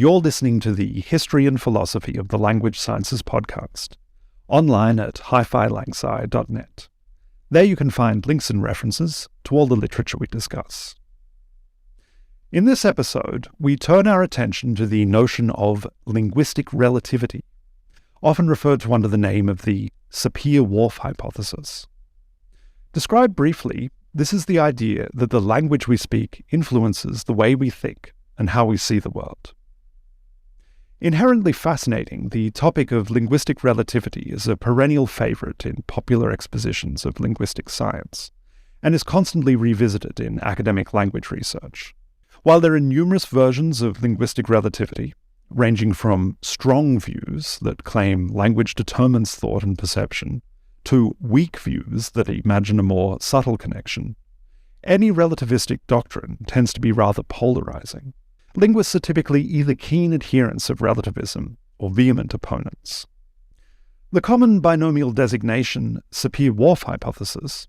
You're listening to the History and Philosophy of the Language Sciences podcast, online at hifilangsi.net. There you can find links and references to all the literature we discuss. In this episode, we turn our attention to the notion of linguistic relativity, often referred to under the name of the Sapir-Whorf hypothesis. Described briefly, this is the idea that the language we speak influences the way we think and how we see the world. Inherently fascinating, the topic of linguistic relativity is a perennial favorite in popular expositions of linguistic science, and is constantly revisited in academic language research. While there are numerous versions of linguistic relativity, ranging from strong views that claim language determines thought and perception, to weak views that imagine a more subtle connection, any relativistic doctrine tends to be rather polarizing. Linguists are typically either keen adherents of relativism or vehement opponents. The common binomial designation Sapir-Whorf hypothesis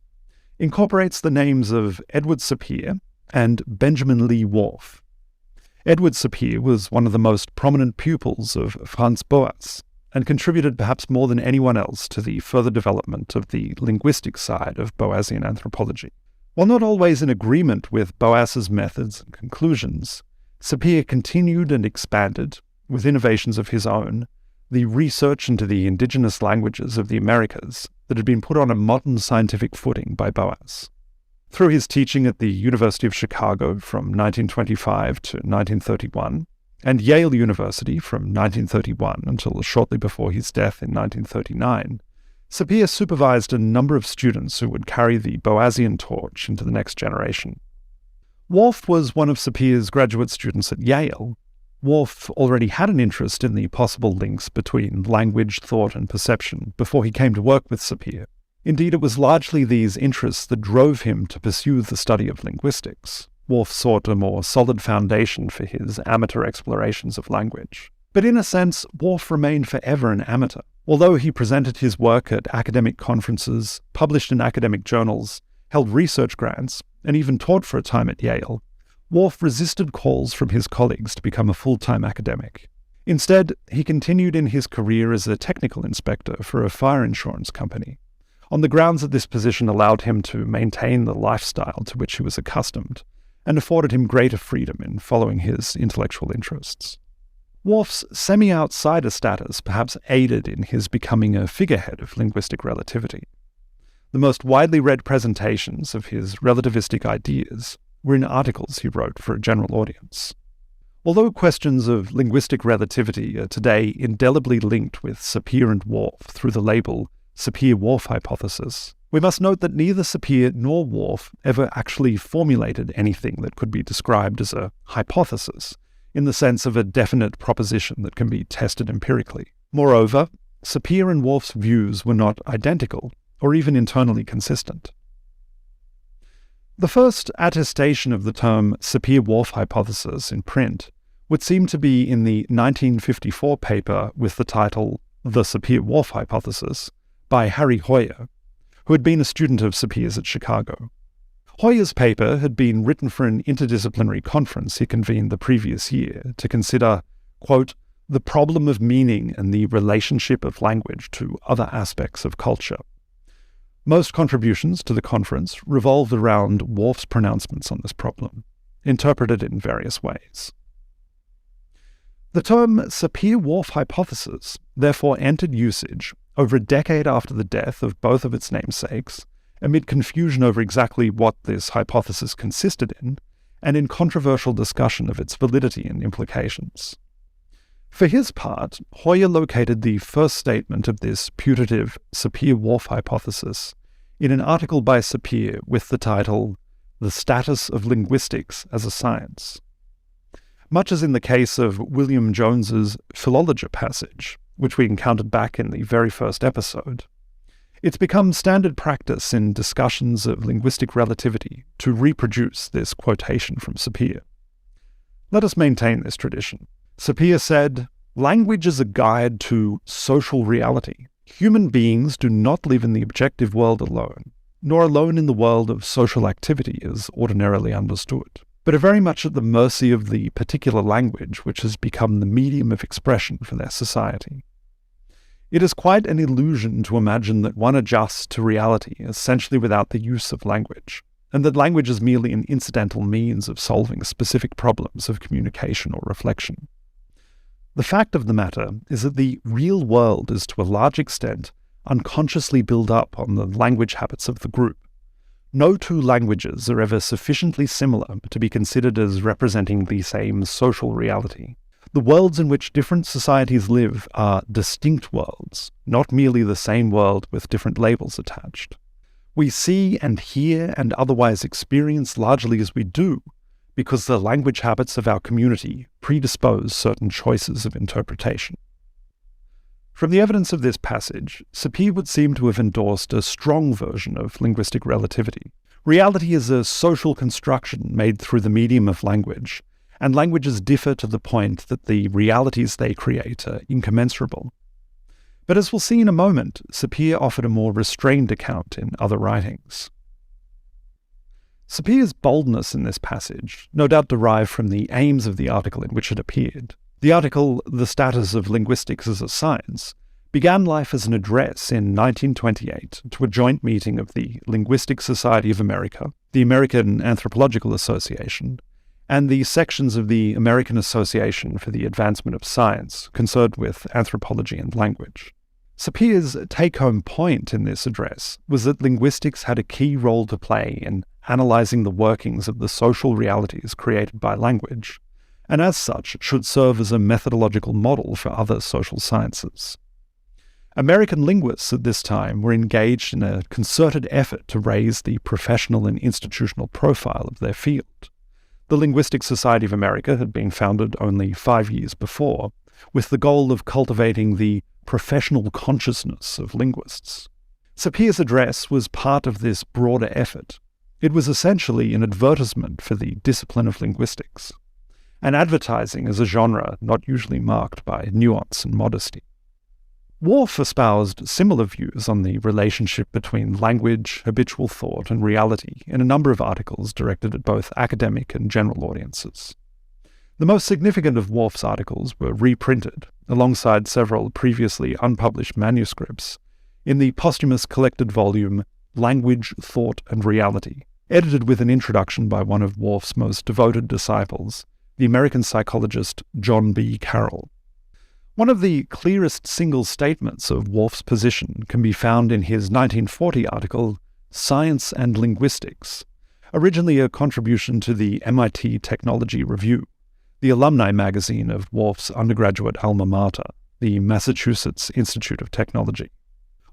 incorporates the names of Edward Sapir and Benjamin Lee Whorf. Edward Sapir was one of the most prominent pupils of Franz Boas and contributed perhaps more than anyone else to the further development of the linguistic side of Boasian anthropology. While not always in agreement with Boas's methods and conclusions, Sapir continued and expanded, with innovations of his own, the research into the indigenous languages of the Americas that had been put on a modern scientific footing by Boas. Through his teaching at the University of Chicago from 1925 to 1931, and Yale University from 1931 until shortly before his death in 1939, Sapir supervised a number of students who would carry the Boasian torch into the next generation. Whorf was one of Sapir's graduate students at Yale. Whorf already had an interest in the possible links between language, thought, and perception before he came to work with Sapir. Indeed, it was largely these interests that drove him to pursue the study of linguistics. Whorf sought a more solid foundation for his amateur explorations of language. But in a sense, Whorf remained forever an amateur. Although he presented his work at academic conferences, published in academic journals, held research grants, and even taught for a time at Yale, Whorf resisted calls from his colleagues to become a full-time academic. Instead, he continued in his career as a technical inspector for a fire insurance company, on the grounds that this position allowed him to maintain the lifestyle to which he was accustomed, and afforded him greater freedom in following his intellectual interests. Whorf's semi-outsider status perhaps aided in his becoming a figurehead of linguistic relativity. The most widely read presentations of his relativistic ideas were in articles he wrote for a general audience. Although questions of linguistic relativity are today indelibly linked with Sapir and Whorf through the label Sapir-Whorf hypothesis, we must note that neither Sapir nor Whorf ever actually formulated anything that could be described as a hypothesis, in the sense of a definite proposition that can be tested empirically. Moreover, Sapir and Whorf's views were not identical, or even internally consistent. The first attestation of the term Sapir-Whorf hypothesis in print would seem to be in the 1954 paper with the title The Sapir-Whorf Hypothesis by Harry Hoyer, who had been a student of Sapir's at Chicago. Hoyer's paper had been written for an interdisciplinary conference he convened the previous year to consider, quote, the problem of meaning and the relationship of language to other aspects of culture. Most contributions to the conference revolved around Whorf's pronouncements on this problem, interpreted in various ways. The term Sapir-Whorf hypothesis therefore entered usage over a decade after the death of both of its namesakes, amid confusion over exactly what this hypothesis consisted in, and in controversial discussion of its validity and implications. For his part, Hoyer located the first statement of this putative Sapir-Whorf hypothesis in an article by Sapir with the title, The Status of Linguistics as a Science. Much as in the case of William Jones's Philology passage, which we encountered back in the very first episode, it's become standard practice in discussions of linguistic relativity to reproduce this quotation from Sapir. Let us maintain this tradition. Sapir said, "Language is a guide to social reality. Human beings do not live in the objective world alone, nor alone in the world of social activity as ordinarily understood. but are very much at the mercy of the particular language which has become the medium of expression for their society. It is quite an illusion to imagine that one adjusts to reality essentially without the use of language, and that language is merely an incidental means of solving specific problems of communication or reflection. The fact of the matter is that the real world is to a large extent unconsciously built up on the language habits of the group. No two languages are ever sufficiently similar to be considered as representing the same social reality. The worlds in which different societies live are distinct worlds, not merely the same world with different labels attached. We see and hear and otherwise experience largely as we do, because the language habits of our community predispose certain choices of interpretation. From the evidence of this passage, Sapir would seem to have endorsed a strong version of linguistic relativity. Reality is a social construction made through the medium of language, and languages differ to the point that the realities they create are incommensurable. But as we'll see in a moment, Sapir offered a more restrained account in other writings. Sapir's boldness in this passage no doubt derived from the aims of the article in which it appeared. The article, The Status of Linguistics as a Science, began life as an address in 1928 to a joint meeting of the Linguistic Society of America, the American Anthropological Association, and the sections of the American Association for the Advancement of Science concerned with anthropology and language. Sapir's take-home point in this address was that linguistics had a key role to play in analyzing the workings of the social realities created by language, and as such should serve as a methodological model for other social sciences. American linguists at this time were engaged in a concerted effort to raise the professional and institutional profile of their field. The Linguistic Society of America had been founded only 5 years before, with the goal of cultivating the professional consciousness of linguists. Sapir's address was part of this broader effort. It was essentially an advertisement for the discipline of linguistics, and advertising as a genre not usually marked by nuance and modesty. Whorf espoused similar views on the relationship between language, habitual thought, and reality in a number of articles directed at both academic and general audiences. The most significant of Whorf's articles were reprinted, alongside several previously unpublished manuscripts, in the posthumous collected volume Language, Thought, and Reality, edited with an introduction by one of Whorf's most devoted disciples, the American psychologist John B. Carroll. One of the clearest single statements of Whorf's position can be found in his 1940 article, Science and Linguistics, originally a contribution to the MIT Technology Review, the alumni magazine of Whorf's undergraduate alma mater, the Massachusetts Institute of Technology.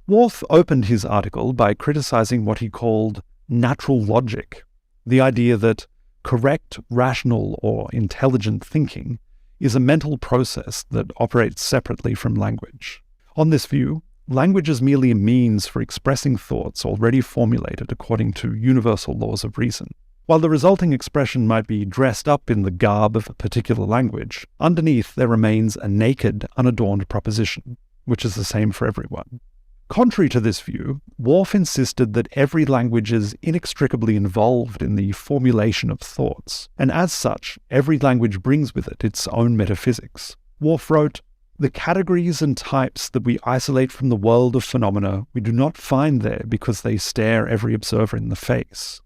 Whorf opened his article by criticizing what he called natural logic, the idea that correct, rational, or intelligent thinking is a mental process that operates separately from language. On this view, language is merely a means for expressing thoughts already formulated according to universal laws of reason. While the resulting expression might be dressed up in the garb of a particular language, underneath there remains a naked, unadorned proposition, which is the same for everyone. Contrary to this view, Whorf insisted that every language is inextricably involved in the formulation of thoughts, and as such, every language brings with it its own metaphysics. Whorf wrote, "The categories and types that we isolate from the world of phenomena we do not find there because they stare every observer in the face.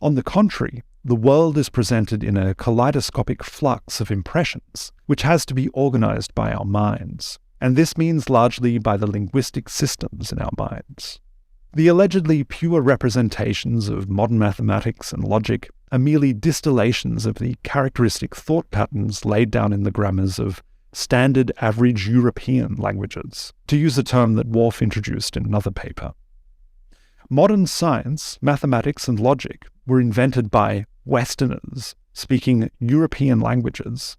On the contrary, the world is presented in a kaleidoscopic flux of impressions, which has to be organized by our minds. And this means largely by the linguistic systems in our minds. The allegedly pure representations of modern mathematics and logic are merely distillations of the characteristic thought patterns laid down in the grammars of standard average European languages, to use a term that Whorf introduced in another paper. Modern science, mathematics, and logic were invented by Westerners speaking European languages,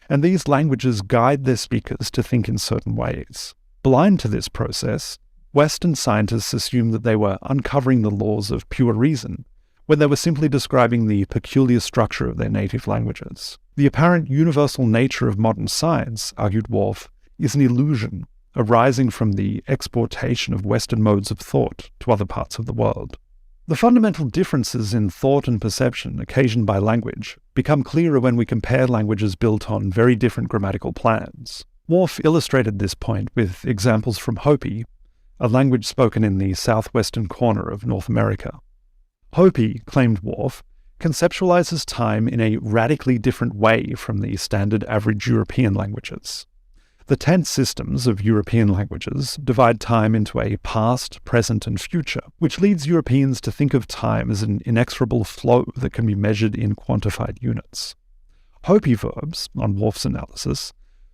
and these languages guide their speakers to think in certain ways. Blind to this process, Western scientists assumed that they were uncovering the laws of pure reason, when they were simply describing the peculiar structure of their native languages. The apparent universal nature of modern science, argued Whorf, is an illusion arising from the exportation of Western modes of thought to other parts of the world. The fundamental differences in thought and perception occasioned by language become clearer when we compare languages built on very different grammatical plans. Whorf illustrated this point with examples from Hopi, a language spoken in the southwestern corner of North America. Hopi, claimed Whorf, conceptualizes time in a radically different way from the standard average European languages. The tense systems of European languages divide time into a past, present, and future, which leads Europeans to think of time as an inexorable flow that can be measured in quantified units. Hopi verbs, on Whorf's analysis,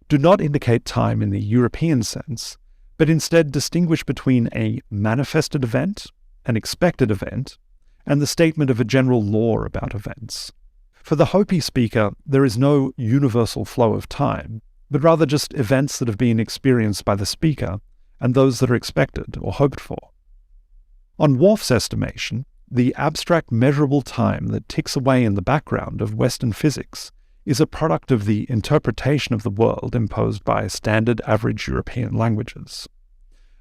do not indicate time in the European sense, but instead distinguish between a manifested event, an expected event, and the statement of a general law about events. For the Hopi speaker, there is no universal flow of time, but rather just events that have been experienced by the speaker and those that are expected or hoped for. On Whorf's estimation, the abstract measurable time that ticks away in the background of Western physics is a product of the interpretation of the world imposed by standard average European languages.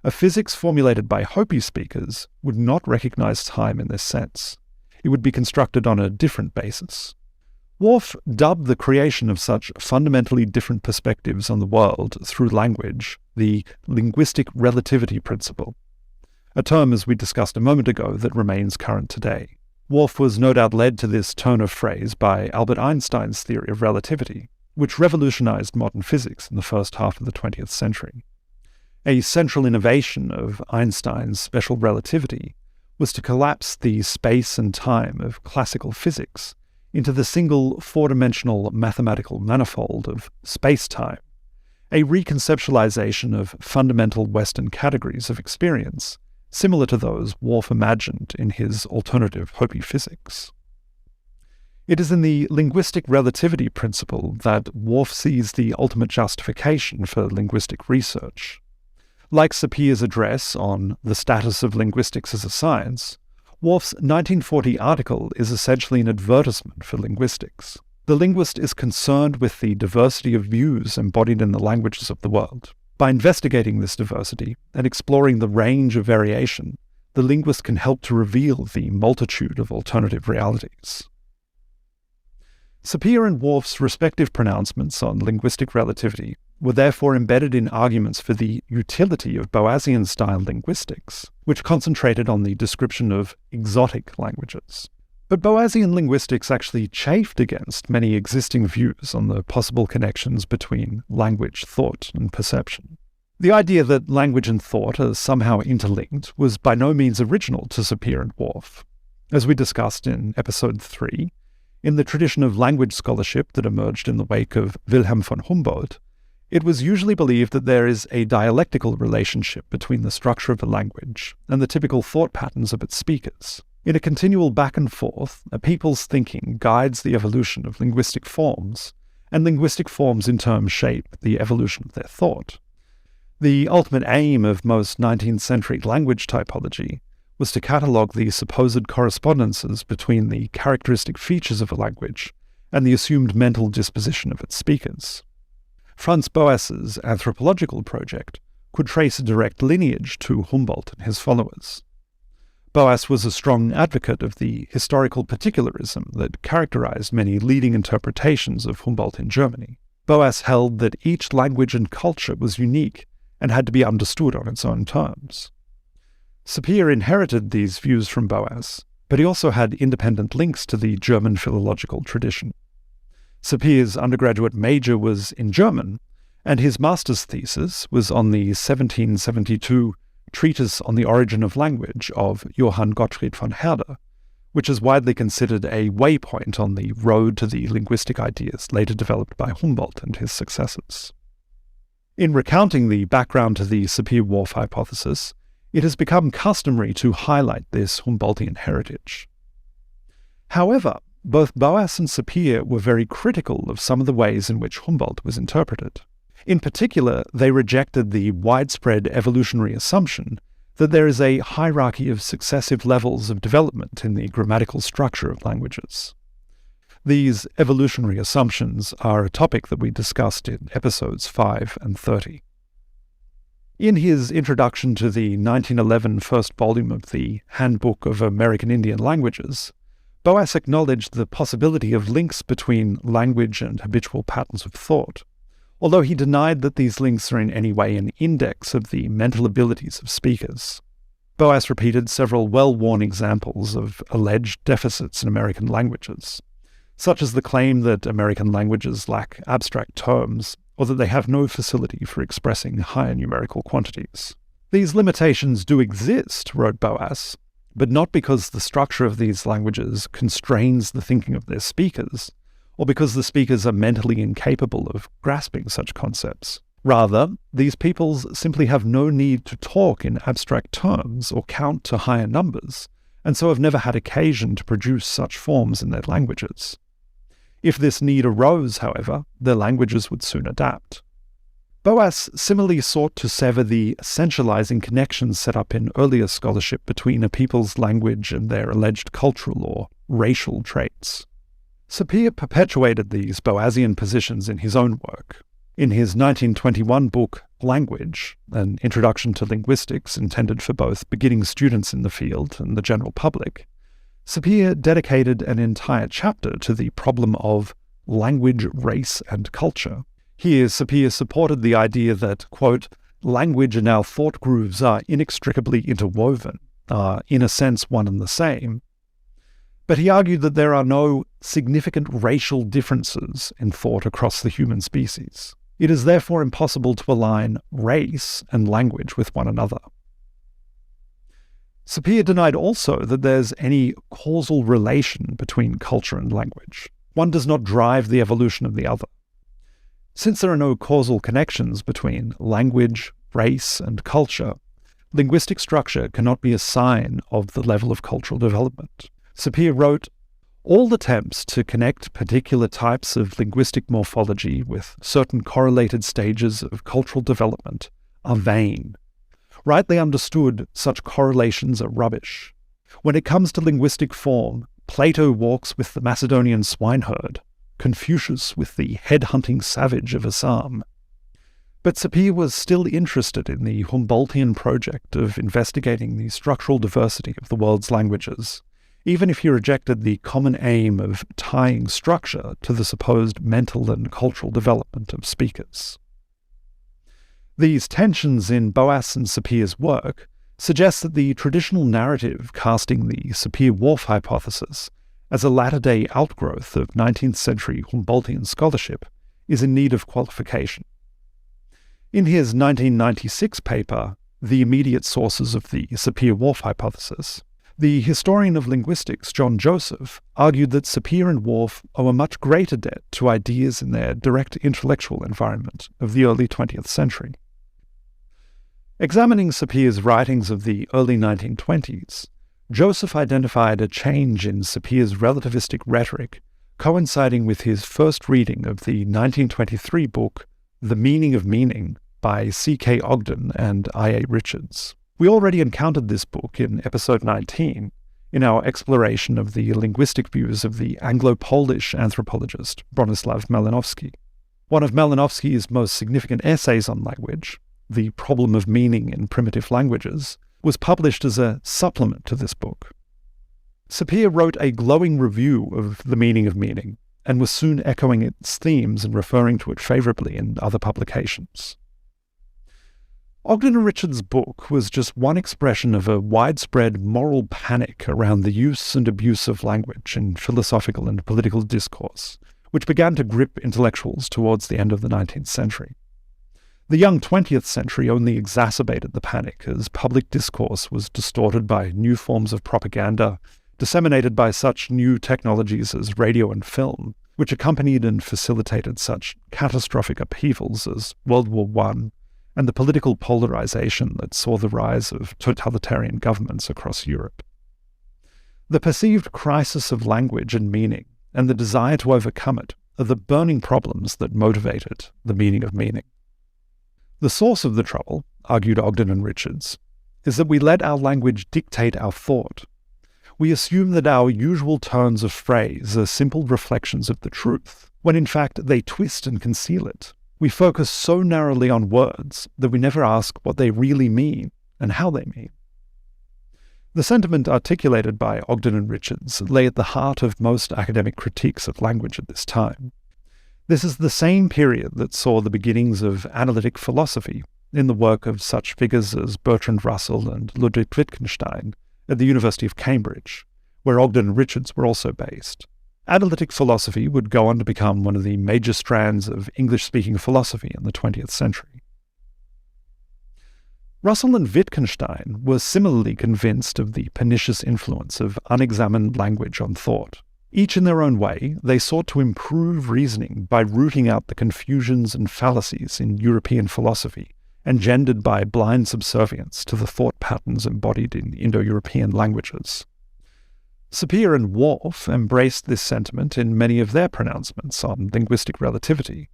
A physics formulated by Hopi speakers would not recognize time in this sense. It would be constructed on a different basis. Whorf dubbed the creation of such fundamentally different perspectives on the world through language the linguistic relativity principle, a term, as we discussed a moment ago, that remains current today. Whorf was no doubt led to this turn of phrase by Albert Einstein's theory of relativity, which revolutionized modern physics in the first half of the 20th century. A central innovation of Einstein's special relativity was to collapse the space and time of classical physics into the single four-dimensional mathematical manifold of space-time, a reconceptualization of fundamental Western categories of experience, similar to those Whorf imagined in his alternative Hopi physics. It is in the linguistic relativity principle that Whorf sees the ultimate justification for linguistic research. Like Sapir's address on the status of linguistics as a science, Whorf's 1940 article is essentially an advertisement for linguistics. The linguist is concerned with the diversity of views embodied in the languages of the world. By investigating this diversity and exploring the range of variation, the linguist can help to reveal the multitude of alternative realities. Sapir and Whorf's respective pronouncements on linguistic relativity were therefore embedded in arguments for the utility of Boasian-style linguistics, which concentrated on the description of exotic languages. But Boasian linguistics actually chafed against many existing views on the possible connections between language, thought, and perception. The idea that language and thought are somehow interlinked was by no means original to Sapir and Whorf. As we discussed in episode 3, in the tradition of language scholarship that emerged in the wake of Wilhelm von Humboldt, it was usually believed that there is a dialectical relationship between the structure of a language and the typical thought patterns of its speakers. In a continual back and forth, a people's thinking guides the evolution of linguistic forms, and linguistic forms in turn shape the evolution of their thought. The ultimate aim of most 19th century language typology was to catalogue the supposed correspondences between the characteristic features of a language and the assumed mental disposition of its speakers. Franz Boas's anthropological project could trace a direct lineage to Humboldt and his followers. Boas was a strong advocate of the historical particularism that characterized many leading interpretations of Humboldt in Germany. Boas held that each language and culture was unique and had to be understood on its own terms. Sapir inherited these views from Boas, but he also had independent links to the German philological tradition. Sapir's undergraduate major was in German, and his master's thesis was on the 1772 Treatise on the Origin of Language of Johann Gottfried von Herder, which is widely considered a waypoint on the road to the linguistic ideas later developed by Humboldt and his successors. In recounting the background to the Sapir-Whorf hypothesis, it has become customary to highlight this Humboldtian heritage. However, both Boas and Sapir were very critical of some of the ways in which Humboldt was interpreted. In particular, they rejected the widespread evolutionary assumption that there is a hierarchy of successive levels of development in the grammatical structure of languages. These evolutionary assumptions are a topic that we discussed in episodes 5 and 30. In his introduction to the 1911 first volume of the Handbook of American Indian Languages, Boas acknowledged the possibility of links between language and habitual patterns of thought, although he denied that these links are in any way an index of the mental abilities of speakers. Boas repeated several well-worn examples of alleged deficits in American languages, such as the claim that American languages lack abstract terms, or that they have no facility for expressing higher numerical quantities. These limitations do exist, wrote Boas, but not because the structure of these languages constrains the thinking of their speakers, or because the speakers are mentally incapable of grasping such concepts. Rather, these peoples simply have no need to talk in abstract terms or count to higher numbers, and so have never had occasion to produce such forms in their languages. If this need arose, however, their languages would soon adapt. Boas similarly sought to sever the essentializing connections set up in earlier scholarship between a people's language and their alleged cultural or racial traits. Sapir perpetuated these Boasian positions in his own work. In his 1921 book, Language, an introduction to linguistics intended for both beginning students in the field and the general public, Sapir dedicated an entire chapter to the problem of language, race, and culture. Here, Sapir supported the idea that, quote, language and our thought grooves are inextricably interwoven, are in a sense one and the same. But he argued that there are no significant racial differences in thought across the human species. It is therefore impossible to align race and language with one another. Sapir denied also that there's any causal relation between culture and language. One does not drive the evolution of the other. Since there are no causal connections between language, race, and culture, linguistic structure cannot be a sign of the level of cultural development. Sapir wrote, all attempts to connect particular types of linguistic morphology with certain correlated stages of cultural development are vain. Rightly understood, such correlations are rubbish. When it comes to linguistic form, Plato walks with the Macedonian swineherd, Confucius with the head-hunting savage of Assam. But Sapir was still interested in the Humboldtian project of investigating the structural diversity of the world's languages, even if he rejected the common aim of tying structure to the supposed mental and cultural development of speakers. These tensions in Boas and Sapir's work suggest that the traditional narrative casting the Sapir-Whorf hypothesis as a latter-day outgrowth of 19th century Humboldtian scholarship is in need of qualification. In his 1996 paper, The Immediate Sources of the Sapir-Whorf Hypothesis, the historian of linguistics John Joseph argued that Sapir and Whorf owe a much greater debt to ideas in their direct intellectual environment of the early 20th century. Examining Sapir's writings of the early 1920s, Joseph identified a change in Sapir's relativistic rhetoric coinciding with his first reading of the 1923 book The Meaning of Meaning by C.K. Ogden and I.A. Richards. We already encountered this book in episode 19 in our exploration of the linguistic views of the Anglo-Polish anthropologist Bronislaw Malinowski. One of Malinowski's most significant essays on language, The Problem of Meaning in Primitive Languages, was published as a supplement to this book. Sapir wrote a glowing review of The Meaning of Meaning, and was soon echoing its themes and referring to it favorably in other publications. Ogden and Richards' book was just one expression of a widespread moral panic around the use and abuse of language in philosophical and political discourse, which began to grip intellectuals towards the end of the 19th century. The young 20th century only exacerbated the panic as public discourse was distorted by new forms of propaganda, disseminated by such new technologies as radio and film, which accompanied and facilitated such catastrophic upheavals as World War I and the political polarization that saw the rise of totalitarian governments across Europe. The perceived crisis of language and meaning, and the desire to overcome it, are the burning problems that motivated The Meaning of Meaning. The source of the trouble, argued Ogden and Richards, is that we let our language dictate our thought. We assume that our usual turns of phrase are simple reflections of the truth, when in fact they twist and conceal it. We focus so narrowly on words that we never ask what they really mean and how they mean. The sentiment articulated by Ogden and Richards lay at the heart of most academic critiques of language at this time. This is the same period that saw the beginnings of analytic philosophy in the work of such figures as Bertrand Russell and Ludwig Wittgenstein at the University of Cambridge, where Ogden and Richards were also based. Analytic philosophy would go on to become one of the major strands of English-speaking philosophy in the 20th century. Russell and Wittgenstein were similarly convinced of the pernicious influence of unexamined language on thought. Each in their own way, they sought to improve reasoning by rooting out the confusions and fallacies in European philosophy, engendered by blind subservience to the thought patterns embodied in Indo-European languages. Sapir and Whorf embraced this sentiment in many of their pronouncements on linguistic relativity.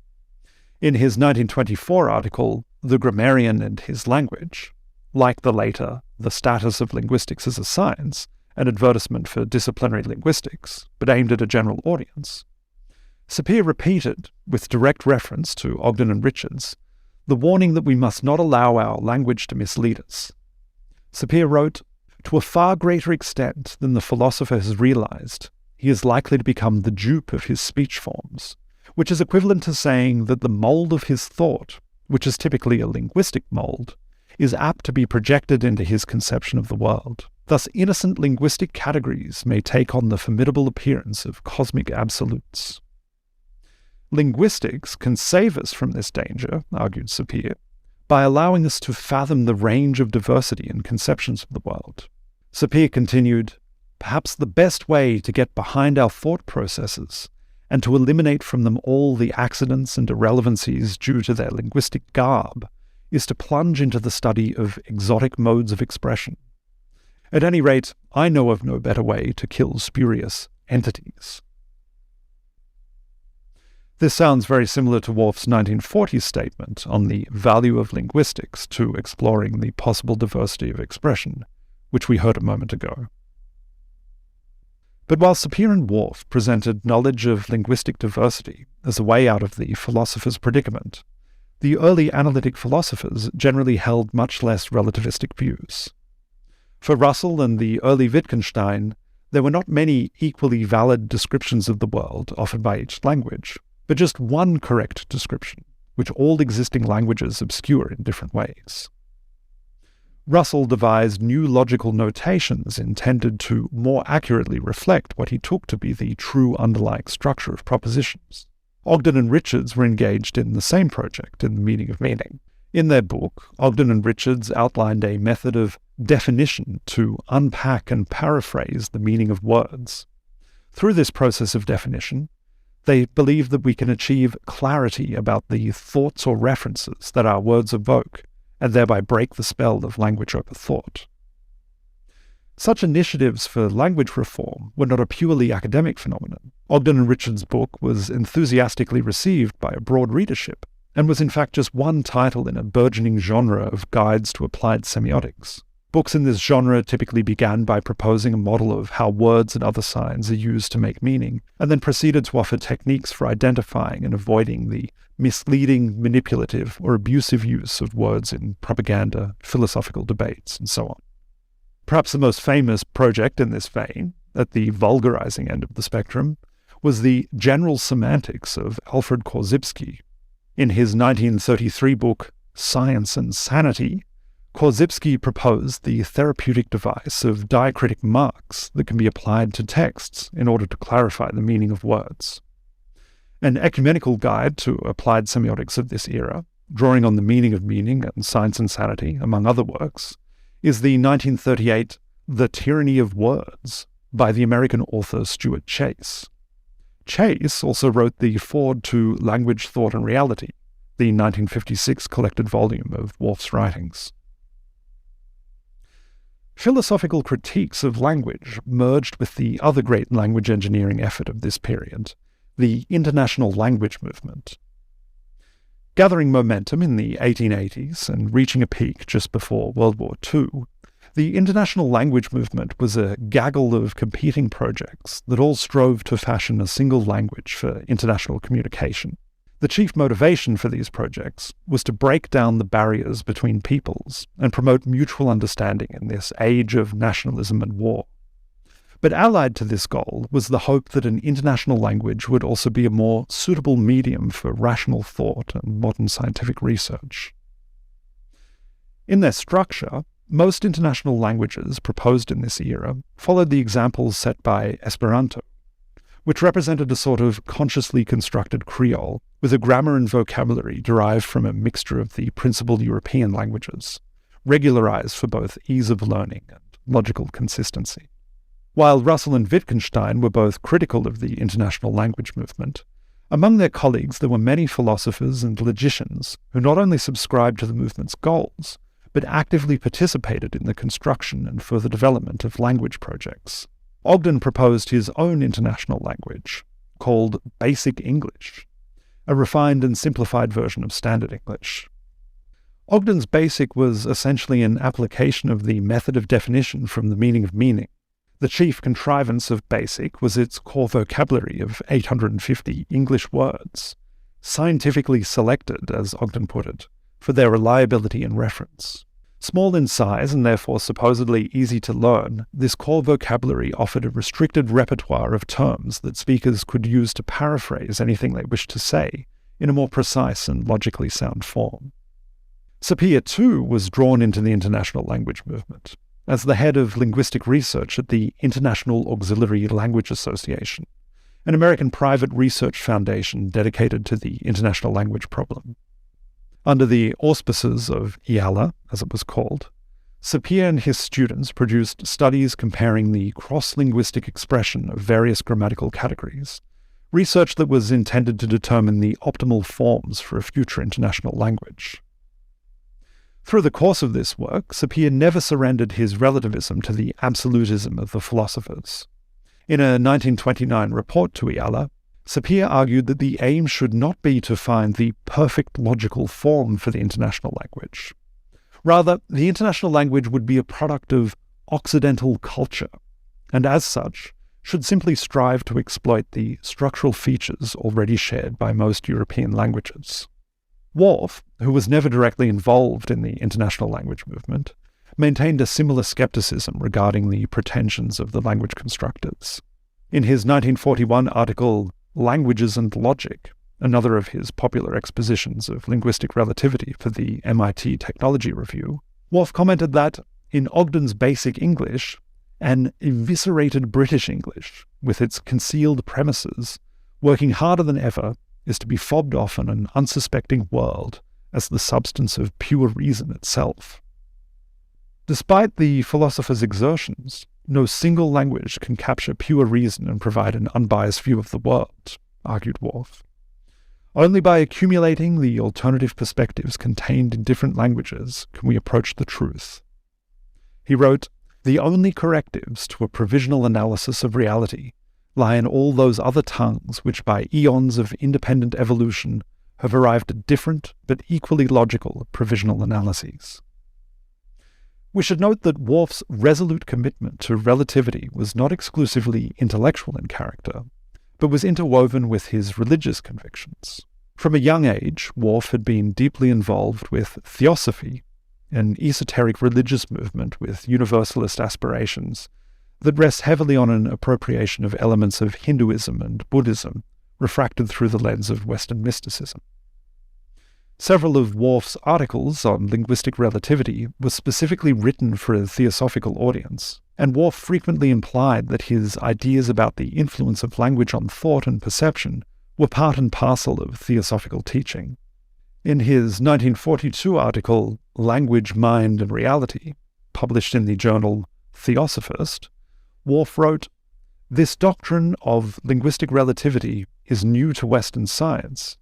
In his 1924 article, The Grammarian and His Language, like the later The Status of Linguistics as a Science, an advertisement for disciplinary linguistics, but aimed at a general audience, Sapir repeated, with direct reference to Ogden and Richards, the warning that we must not allow our language to mislead us. Sapir wrote, "To a far greater extent than the philosopher has realized, he is likely to become the dupe of his speech forms, which is equivalent to saying that the mold of his thought, which is typically a linguistic mold, is apt to be projected into his conception of the world. Thus innocent linguistic categories may take on the formidable appearance of cosmic absolutes." Linguistics can save us from this danger, argued Sapir, by allowing us to fathom the range of diversity in conceptions of the world. Sapir continued, "Perhaps the best way to get behind our thought processes and to eliminate from them all the accidents and irrelevancies due to their linguistic garb is to plunge into the study of exotic modes of expression. At any rate, I know of no better way to kill spurious entities." This sounds very similar to Whorf's 1940s statement on the value of linguistics to exploring the possible diversity of expression, which we heard a moment ago. But while Sapir and Whorf presented knowledge of linguistic diversity as a way out of the philosopher's predicament, the early analytic philosophers generally held much less relativistic views. For Russell and the early Wittgenstein, there were not many equally valid descriptions of the world offered by each language, but just one correct description, which all existing languages obscure in different ways. Russell devised new logical notations intended to more accurately reflect what he took to be the true underlying structure of propositions. Ogden and Richards were engaged in the same project in The Meaning of Meaning. In their book, Ogden and Richards outlined a method of definition to unpack and paraphrase the meaning of words. Through this process of definition, they believe that we can achieve clarity about the thoughts or references that our words evoke, and thereby break the spell of language over thought. Such initiatives for language reform were not a purely academic phenomenon. Ogden and Richards' book was enthusiastically received by a broad readership, and was in fact just one title in a burgeoning genre of guides to applied semiotics. Books in this genre typically began by proposing a model of how words and other signs are used to make meaning, and then proceeded to offer techniques for identifying and avoiding the misleading, manipulative, or abusive use of words in propaganda, philosophical debates, and so on. Perhaps the most famous project in this vein, at the vulgarizing end of the spectrum, was the general semantics of Alfred Korzybski. In his 1933 book, Science and Sanity, Korzybski proposed the therapeutic device of diacritic marks that can be applied to texts in order to clarify the meaning of words. An ecumenical guide to applied semiotics of this era, drawing on The Meaning of Meaning and Science and Sanity, among other works, is the 1938 The Tyranny of Words by the American author Stuart Chase. Chase also wrote the Foreword to Language, Thought and Reality, the 1956 collected volume of Whorf's writings. Philosophical critiques of language merged with the other great language engineering effort of this period, the international language movement. Gathering momentum in the 1880s and reaching a peak just before World War II, the international language movement was a gaggle of competing projects that all strove to fashion a single language for international communication. The chief motivation for these projects was to break down the barriers between peoples and promote mutual understanding in this age of nationalism and war. But allied to this goal was the hope that an international language would also be a more suitable medium for rational thought and modern scientific research. In their structure, most international languages proposed in this era followed the examples set by Esperanto, which represented a sort of consciously constructed Creole, with a grammar and vocabulary derived from a mixture of the principal European languages, regularized for both ease of learning and logical consistency. While Russell and Wittgenstein were both critical of the international language movement, among their colleagues there were many philosophers and logicians who not only subscribed to the movement's goals, but actively participated in the construction and further development of language projects. Ogden proposed his own international language, called Basic English, a refined and simplified version of Standard English. Ogden's Basic was essentially an application of the method of definition from the meaning of meaning. The chief contrivance of Basic was its core vocabulary of 850 English words, scientifically selected, as Ogden put it, for their reliability and reference. Small in size and therefore supposedly easy to learn, this core vocabulary offered a restricted repertoire of terms that speakers could use to paraphrase anything they wished to say in a more precise and logically sound form. Sapir, too, was drawn into the international language movement as the head of linguistic research at the International Auxiliary Language Association, an American private research foundation dedicated to the international language problem. Under the auspices of IALA, as it was called, Sapir and his students produced studies comparing the cross-linguistic expression of various grammatical categories, research that was intended to determine the optimal forms for a future international language. Through the course of this work, Sapir never surrendered his relativism to the absolutism of the philosophers. In a 1929 report to IALA, Sapir argued that the aim should not be to find the perfect logical form for the international language. Rather, the international language would be a product of Occidental culture, and as such, should simply strive to exploit the structural features already shared by most European languages. Whorf, who was never directly involved in the international language movement, maintained a similar skepticism regarding the pretensions of the language constructors. In his 1941 article, Languages and Logic, another of his popular expositions of linguistic relativity for the MIT Technology Review, Whorf commented that, in Ogden's Basic English, an eviscerated British English, with its concealed premises, working harder than ever, is to be fobbed off on an unsuspecting world as the substance of pure reason itself. Despite the philosopher's exertions, no single language can capture pure reason and provide an unbiased view of the world, argued Whorf. Only by accumulating the alternative perspectives contained in different languages can we approach the truth. He wrote, "The only correctives to a provisional analysis of reality lie in all those other tongues which by eons of independent evolution have arrived at different but equally logical provisional analyses." We should note that Whorf's resolute commitment to relativity was not exclusively intellectual in character, but was interwoven with his religious convictions. From a young age, Whorf had been deeply involved with theosophy, an esoteric religious movement with universalist aspirations that rests heavily on an appropriation of elements of Hinduism and Buddhism, refracted through the lens of Western mysticism. Several of Whorf's articles on linguistic relativity were specifically written for a theosophical audience, and Whorf frequently implied that his ideas about the influence of language on thought and perception were part and parcel of theosophical teaching. In his 1942 article, Language, Mind, and Reality, published in the journal Theosophist, Whorf wrote, "This doctrine of linguistic relativity is new to Western science,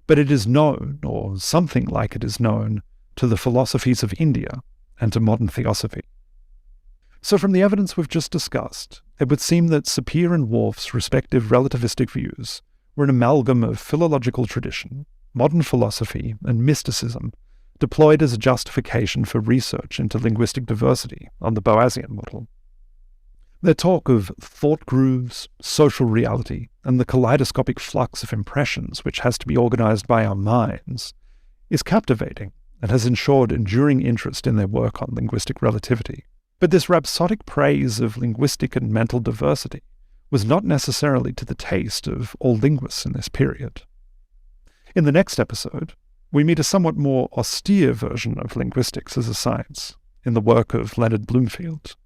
but it is known, or something like it is known, to the philosophies of India and to modern theosophy." So from the evidence we've just discussed, it would seem that Sapir and Whorf's respective relativistic views were an amalgam of philological tradition, modern philosophy, and mysticism, deployed as a justification for research into linguistic diversity on the Boasian model. Their talk of thought grooves, social reality, and the kaleidoscopic flux of impressions which has to be organized by our minds is captivating and has ensured enduring interest in their work on linguistic relativity. But this rhapsodic praise of linguistic and mental diversity was not necessarily to the taste of all linguists in this period. In the next episode, we meet a somewhat more austere version of linguistics as a science in the work of Leonard Bloomfield.